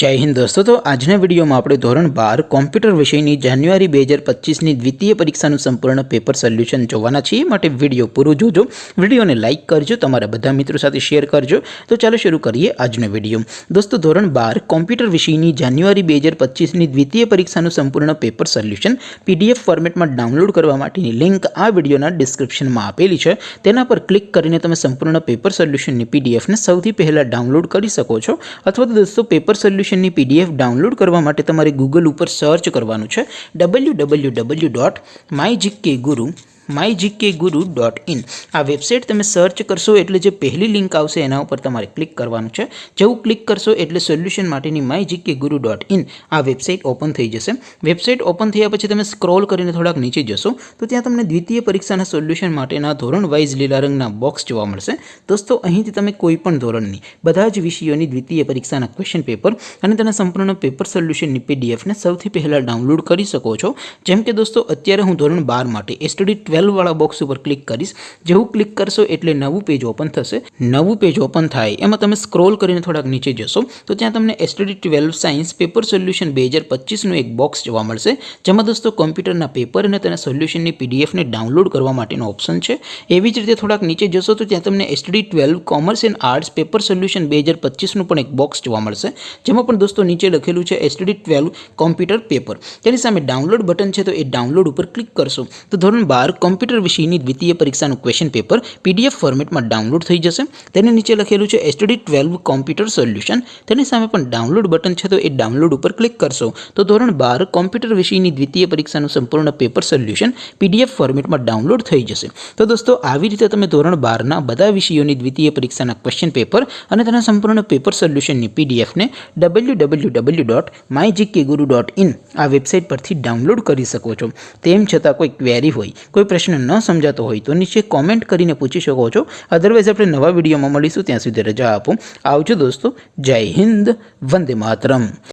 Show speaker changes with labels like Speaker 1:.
Speaker 1: जय हिंद दोस्तों। तो आजना वीडियो में આપણે ધોરણ 12 કોમ્પ્યુટર વિષયની જાન્યુઆરી 2025 ની દ્વિતીય પરીક્ષાનું સંપૂર્ણ પેપર સોલ્યુશન જોવાના છીએ। માટે વિડિયો પૂરો જોજો, વિડિયોને લાઈક કરજો, તમારા બધા મિત્રો સાથે શેર કરજો। તો ચાલો શરૂ કરીએ આજનો વિડિયો। દોસ્તો ધોરણ 12 કોમ્પ્યુટર વિષયની જાન્યુઆરી 2025 ની દ્વિતીય પરીક્ષાનું સંપૂર્ણ પેપર સોલ્યુશન પીડીએફ ફોર્મેટમાં ડાઉનલોડ કરવા માટેની લિંક આ વિડિયોના ડિસ્ક્રિપ્શનમાં આપેલી છે। તેના પર ક્લિક કરીને તમે સંપૂર્ણ પેપર સોલ્યુશનની પીડીએફને સૌથી પહેલા ડાઉનલોડ કરી શકો છો। અથવા તો દોસ્તો પેપર સોલ્યુશનની પીડીએફ ડાઉનલોડ કરવા માટે તમારે ગૂગલ ઉપર સર્ચ કરવાનું છે www.mygkguru.in। આ વેબસાઇટ તમે સર્ચ કરશો એટલે જે પહેલી લિંક આવશે એના ઉપર તમારે ક્લિક કરવાનું છે। જેવું ક્લિક કરશો એટલે સોલ્યુશન માટેની mygkguru.in આ વેબસાઇટ ઓપન થઈ જશે। વેબસાઇટ ઓપન થયા પછી તમે સ્ક્રોલ કરીને થોડાક નીચે જશો તો ત્યાં તમને દ્વિતીય પરીક્ષાના સોલ્યુશન માટેના ધોરણ વાઇઝ લીલા રંગના બોક્સ જોવા મળશે। દોસ્તો અહીંથી તમે કોઈ પણ ધોરણની બધા જ વિષયોની દ્વિતીય પરીક્ષાના ક્વેશ્ચન પેપર અને તેના સંપૂર્ણ પેપર સોલ્યુશનની પીડીએફને સૌથી પહેલા ડાઉનલોડ કરી શકો છો। જેમ કે દોસ્તો અત્યારે હું ધોરણ 12 માટે સ્ટડી 12 વાળા બોક્સ ઉપર ક્લિક કરીશ। જેવું ક્લિક કરશો એટલે નવું પેજ ઓપન થશે। નવું પેજ ઓપન થાય એમાં તમે સ્ક્રોલ કરીને થોડાક નીચે જશો તો ત્યાં તમને સ્ટડી 12 સાયન્સ પેપર સોલ્યુશન 2025 નું એક બોક્સ જોવા મળશે। જેમાં દોસ્તો કોમ્પ્યુટરના પેપર અને તેના સોલ્યુશનની પીડીએફને ડાઉનલોડ કરવા માટેનો ઓપ્શન છે। એવી જ રીતે થોડાક નીચે જશો તો ત્યાં તમને study 12 commerce and arts paper solution 2025 નું પણ એક બોક્સ જોવા મળશે। જેમાં પણ દોસ્તો નીચે લખેલું છે સ્ટડી 12 કોમ્પ્યુટર પેપર। તેની સામે ડાઉનલોડ બટન છે તો એ ડાઉનલોડ ઉપર ક્લિક કરશો તો ધોરણ 12 કોમ્પ્યુટર વિષયની દ્વિતીય પરીક્ષાનું ક્વેશ્ચન પેપર પીડીએફ ફોર્મેટમાં ડાઉનલોડ થઈ જશે। તેની નીચે લખેલું છે સ્ટડી 12 કોમ્પ્યુટર સોલ્યુશન। તેની સામે પણ ડાઉનલોડ બટન છે તો એ ડાઉનલોડ ઉપર ક્લિક કરશો તો ધોરણ 12 કોમ્પ્યુટર વિષયની દ્વિતીય પરીક્ષાનું સંપૂર્ણ પેપર સોલ્યુશન પીડીએફ ફોર્મેટમાં ડાઉનલોડ થઈ જશે। તો દોસ્તો આવી રીતે તમે ધોરણ 12 ના બધા વિષયોની દ્વિતીય પરીક્ષાના ક્વેશ્ચન પેપર અને તેના સંપૂર્ણ પેપર સોલ્યુશનની પીડીએફને www.mygkguru.in આ વેબસાઇટ પરથી ડાઉનલોડ કરી શકો છો। તેમ છતાં કોઈ ક્વેરી હોય, કોઈ પ્રશ્ન ન સમજાતો હોય તો નીચે કોમેન્ટ કરીને પૂછી શકો છો। અધરવાઇઝ આપણે નવા વિડીયોમાં મળીશું, ત્યાં સુધી રજા આપો। આવજો દોસ્તો, જય હિન્દ, વંદે માતરમ।